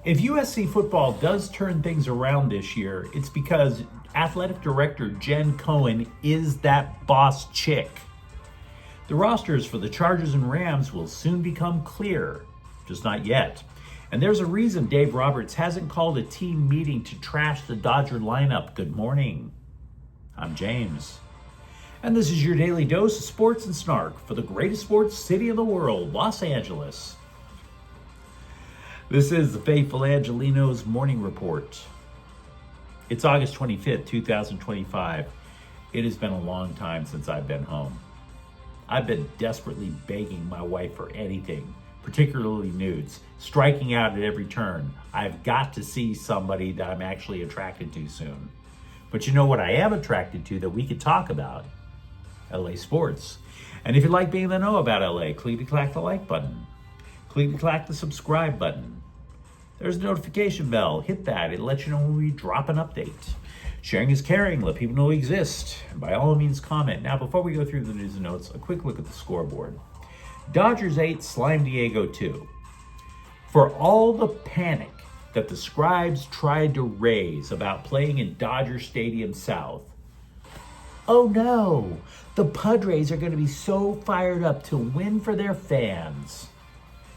If USC football does turn things around this year, it's because athletic director Jen Cohen is that boss chick. The rosters for the Chargers and Rams will soon become clear, just not yet. And there's a reason Dave Roberts hasn't called a team meeting to trash the Dodger lineup. Good morning. I'm James. And this is your daily dose of sports and snark for the greatest sports city in the world, Los Angeles. This is the faithful Angelenos morning report. It's August 25th, 2025. It has been a long time since I've been home. I've been desperately begging my wife for anything, particularly nudes, striking out at every turn. I've got to see somebody that I'm actually attracted to soon. But you know what I am attracted to that we could talk about? LA sports. And if you'd like being in the know about LA, click the like button. Click the subscribe button. There's a notification bell. Hit that. It lets you know when we drop an update. Sharing is caring. Let people know we exist. And by all means, comment. Now, before we go through the news and notes, a quick look at the scoreboard. Dodgers 8, Slime Diego 2. For all the panic that the scribes tried to raise about playing in Dodger Stadium South, oh no, the Padres are going to be so fired up to win for their fans.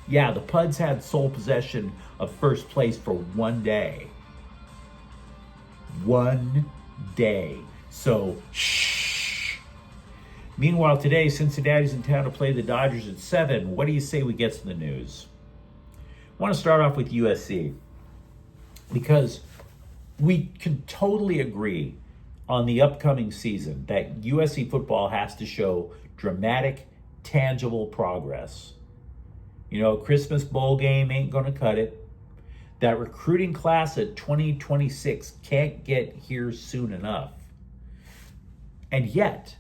Yeah, the Puds had sole possession of first place for one day. One day. So, shh. Meanwhile, today, Cincinnati's in town to play the Dodgers at 7. What do you say we get to the news? I want to start off with USC because we can totally agree on the upcoming season that USC football has to show dramatic, tangible progress. You know, Christmas bowl game ain't going to cut it. That recruiting class at 2026 can't get here soon enough. And yet,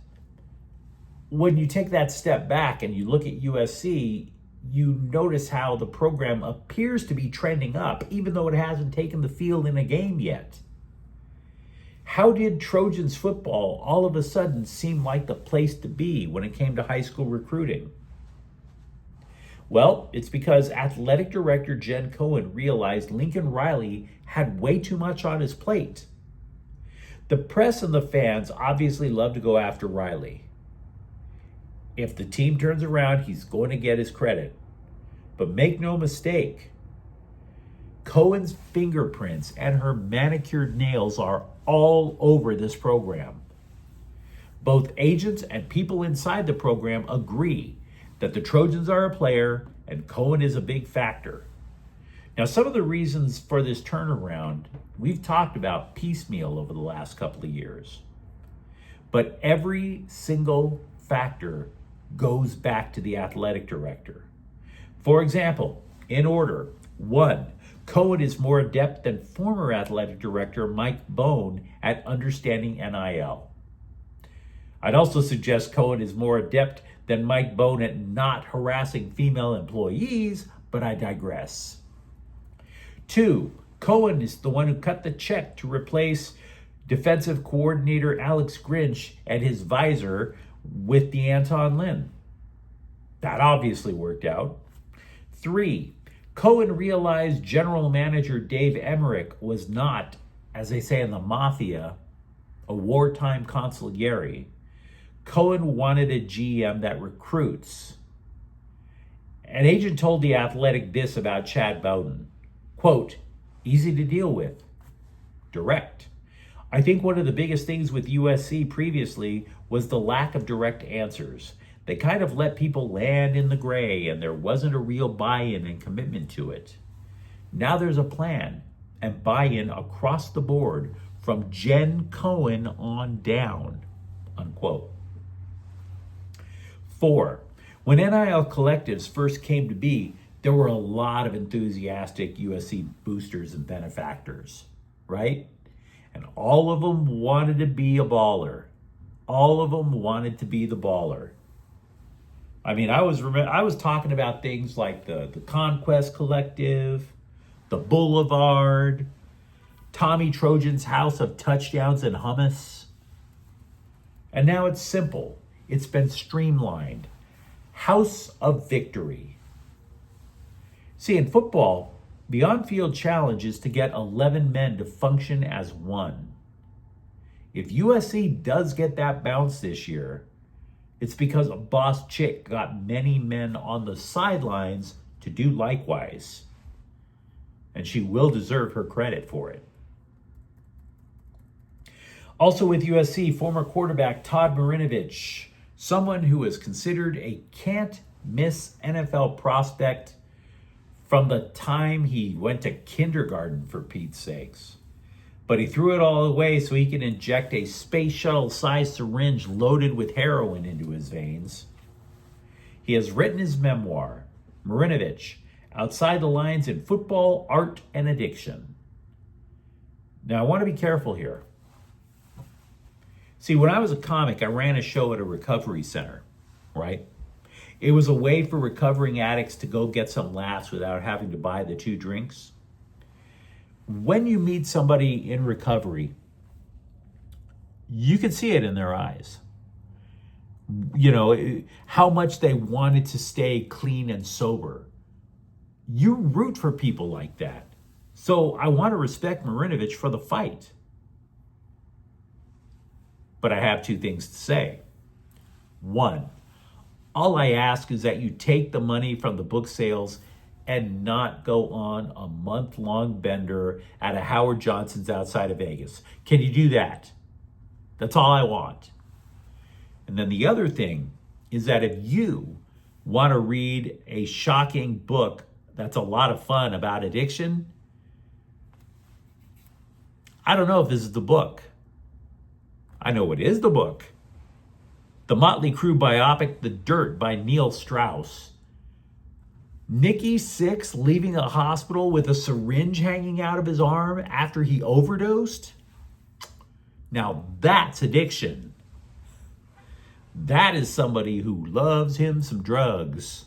when you take that step back and you look at USC, you notice how the program appears to be trending up, even though it hasn't taken the field in a game yet. How did Trojans football all of a sudden seem like the place to be when it came to high school recruiting? Well, it's because athletic director Jen Cohen realized Lincoln Riley had way too much on his plate. The press and the fans obviously love to go after Riley. If the team turns around, he's going to get his credit. But make no mistake, Cohen's fingerprints and her manicured nails are all over this program. Both agents and people inside the program agree that the Trojans are a player and Cohen is a big factor. Now, some of the reasons for this turnaround, we've talked about piecemeal over the last couple of years. But every single factor goes back to the athletic director. For example, in order, 1, Cohen is more adept than former athletic director Mike Bone at understanding NIL. I'd also suggest Cohen is more adept than Mike Bone at not harassing female employees, but I digress. 2, Cohen is the one who cut the check to replace defensive coordinator Alex Grinch and his visor with the Anton Lynn. That obviously worked out. 3, Cohen realized general manager Dave Emmerich was not, as they say in the mafia, a wartime consigliere. Cohen wanted a GM that recruits. An agent told The Athletic this about Chad Bowden, quote, easy to deal with, direct. I think one of the biggest things with USC previously was the lack of direct answers. They kind of let people land in the gray and there wasn't a real buy-in and commitment to it. Now there's a plan and buy-in across the board from Jen Cohen on down, unquote. 4, when NIL collectives first came to be, there were a lot of enthusiastic USC boosters and benefactors, right? And all of them wanted to be a baller. All of them wanted to be the baller. I mean, I was talking about things like the Conquest Collective, the Boulevard, Tommy Trojan's House of Touchdowns and Hummus. And now it's simple. It's been streamlined. House of Victory. See, in football, The on-field challenge is to get 11 men to function as one. If USC does get that bounce this year, it's because a boss chick got many men on the sidelines to do likewise. And she will deserve her credit for it. Also with USC, former quarterback Todd Marinovich, someone who is considered a can't-miss NFL prospect from the time he went to kindergarten, for Pete's sakes. But he threw it all away so he could inject a space shuttle-sized syringe loaded with heroin into his veins. He has written his memoir, Marinovich, Outside the Lines in Football, Art, and Addiction. Now, I want to be careful here. See, when I was a comic, I ran a show at a recovery center, right? It was a way for recovering addicts to go get some laughs without having to buy the 2 drinks. When you meet somebody in recovery, you can see it in their eyes. You know, how much they wanted to stay clean and sober. You root for people like that. So I want to respect Marinovich for the fight. But I have 2 things to say. 1, all I ask is that you take the money from the book sales and not go on a month-long bender at a Howard Johnson's outside of Vegas. Can you do that? That's all I want. And then the other thing is that if you want to read a shocking book that's a lot of fun about addiction, I don't know if this is the book. I know what is the book. The Motley Crue biopic, The Dirt by Neil Strauss. Nicky Sixx leaving a hospital with a syringe hanging out of his arm after he overdosed? Now that's addiction. That is somebody who loves him some drugs.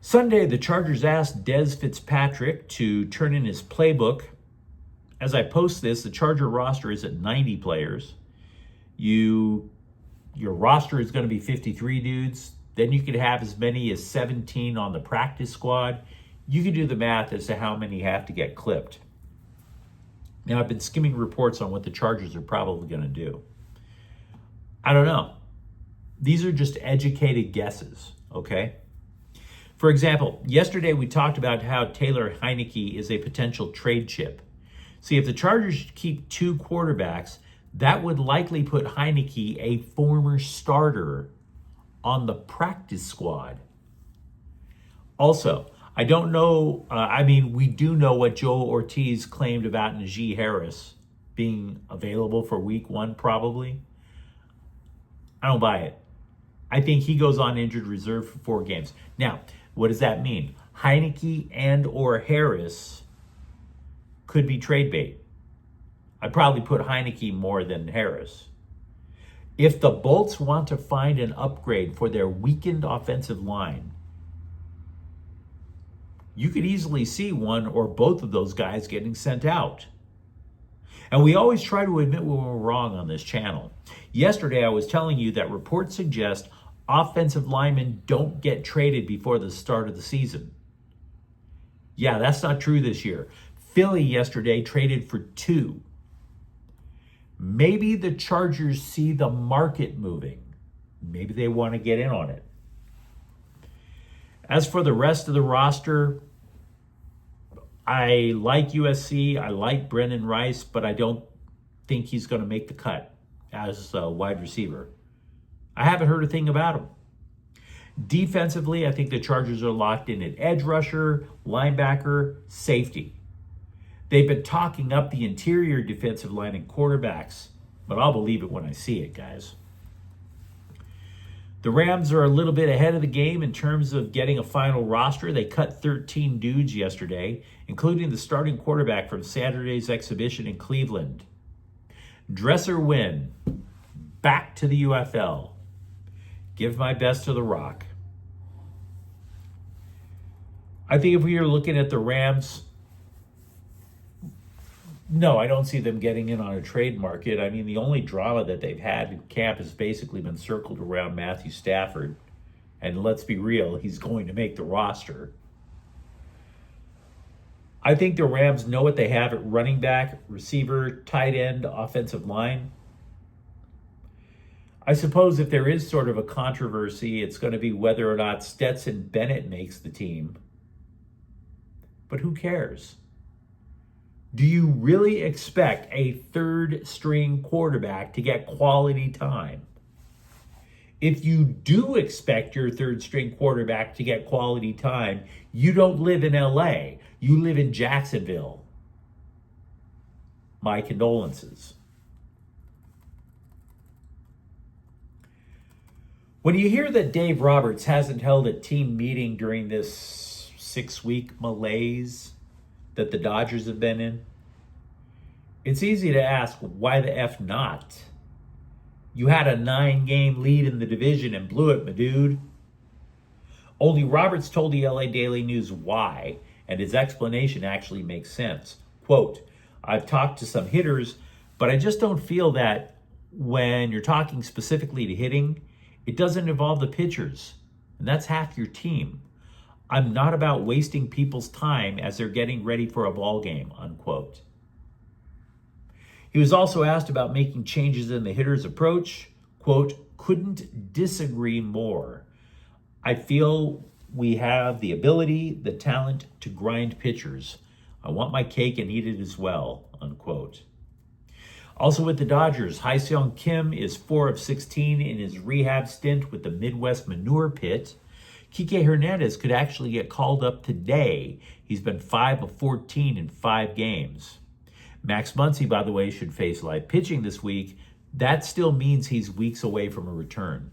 Sunday, the Chargers asked Des Fitzpatrick to turn in his playbook. As I post this, the Charger roster is at 90 players. Your roster is going to be 53 dudes. Then you could have as many as 17 on the practice squad. You can do the math as to how many have to get clipped. Now, I've been skimming reports on what the Chargers are probably going to do. I don't know. These are just educated guesses, okay? For example, yesterday we talked about how Taylor Heineke is a potential trade chip. See, if the Chargers keep 2 quarterbacks, that would likely put Heineke, a former starter, on the practice squad. Also, I don't know, we do know what Joe Ortiz claimed about Najee Harris being available for week 1, probably. I don't buy it. I think he goes on injured reserve for 4 games. Now, what does that mean? Heineke and or Harris could be trade bait. I'd probably put Heineke more than Harris. If the Bolts want to find an upgrade for their weakened offensive line, you could easily see one or both of those guys getting sent out. And we always try to admit when we're wrong on this channel. Yesterday, I was telling you that reports suggest offensive linemen don't get traded before the start of the season. Yeah, that's not true this year. Philly yesterday traded for 2. Maybe the Chargers see the market moving. Maybe they want to get in on it. As for the rest of the roster, I like USC. I like Brendan Rice, but I don't think he's going to make the cut as a wide receiver. I haven't heard a thing about him. Defensively, I think the Chargers are locked in at edge rusher, linebacker, safety. They've been talking up the interior defensive line and quarterbacks, but I'll believe it when I see it, guys. The Rams are a little bit ahead of the game in terms of getting a final roster. They cut 13 dudes yesterday, including the starting quarterback from Saturday's exhibition in Cleveland. Dresser Wynn, back to the UFL. Give my best to the Rock. I think if we are looking at the Rams, no, I don't see them getting in on a trade market. I mean, the only drama that they've had in camp has basically been circled around Matthew Stafford. And let's be real, he's going to make the roster. I think the Rams know what they have at running back, receiver, tight end, offensive line. I suppose if there is sort of a controversy, it's going to be whether or not Stetson Bennett makes the team. But who cares? Do you really expect a third-string quarterback to get quality time? If you do expect your third-string quarterback to get quality time, you don't live in LA. You live in Jacksonville. My condolences. When you hear that Dave Roberts hasn't held a team meeting during this 6-week malaise that the Dodgers have been in, it's easy to ask, why the F not? You had a 9-game lead in the division and blew it, my dude. Only Roberts told the LA Daily News why, and his explanation actually makes sense. Quote, I've talked to some hitters, but I just don't feel that when you're talking specifically to hitting, it doesn't involve the pitchers, and that's half your team. I'm not about wasting people's time as they're getting ready for a ball game, unquote. He was also asked about making changes in the hitter's approach. Quote, couldn't disagree more. I feel we have the ability, the talent to grind pitchers. I want my cake and eat it as well, unquote. Also with the Dodgers, Ha-Seong Kim is 4 of 16 in his rehab stint with the Midwest Manure Pit. Kike Hernandez could actually get called up today. He's been 5 of 14 in 5 games. Max Muncy, by the way, should face live pitching this week. That still means he's weeks away from a return.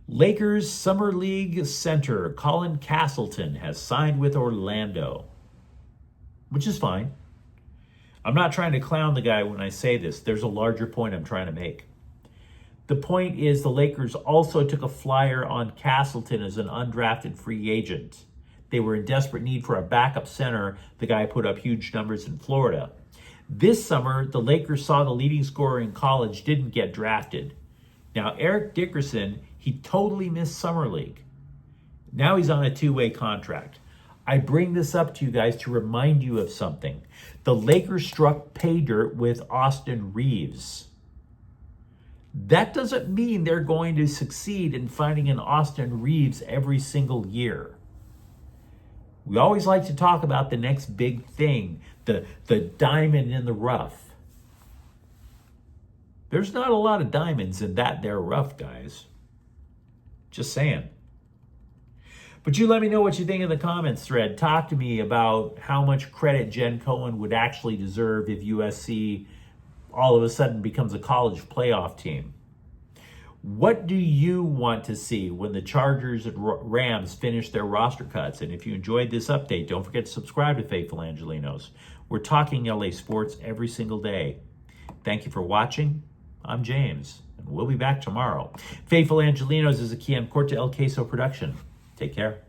Lakers Summer League center Colin Castleton has signed with Orlando, which is fine. I'm not trying to clown the guy when I say this. There's a larger point I'm trying to make. The point is the Lakers also took a flyer on Castleton as an undrafted free agent. They were in desperate need for a backup center. The guy put up huge numbers in Florida. This summer, the Lakers saw the leading scorer in college didn't get drafted. Now, Eric Dickerson, he totally missed Summer League. Now he's on a 2-way contract. I bring this up to you guys to remind you of something. The Lakers struck pay dirt with Austin Reeves. That doesn't mean they're going to succeed in finding an Austin Reeves every single year. We always like to talk about the next big thing, the diamond in the rough. There's not a lot of diamonds in that there rough, guys. Just saying. But you let me know what you think in the comments thread. Talk to me about how much credit Jen Cohen would actually deserve if USC all of a sudden becomes a college playoff team. What do you want to see when the Chargers and Rams finish their roster cuts? And if you enjoyed this update, don't forget to subscribe to Faithful Angelenos. We're talking LA sports every single day. Thank you for watching. I'm James, and we'll be back tomorrow. Faithful Angelenos is a Kian Corte El Queso production. Take care.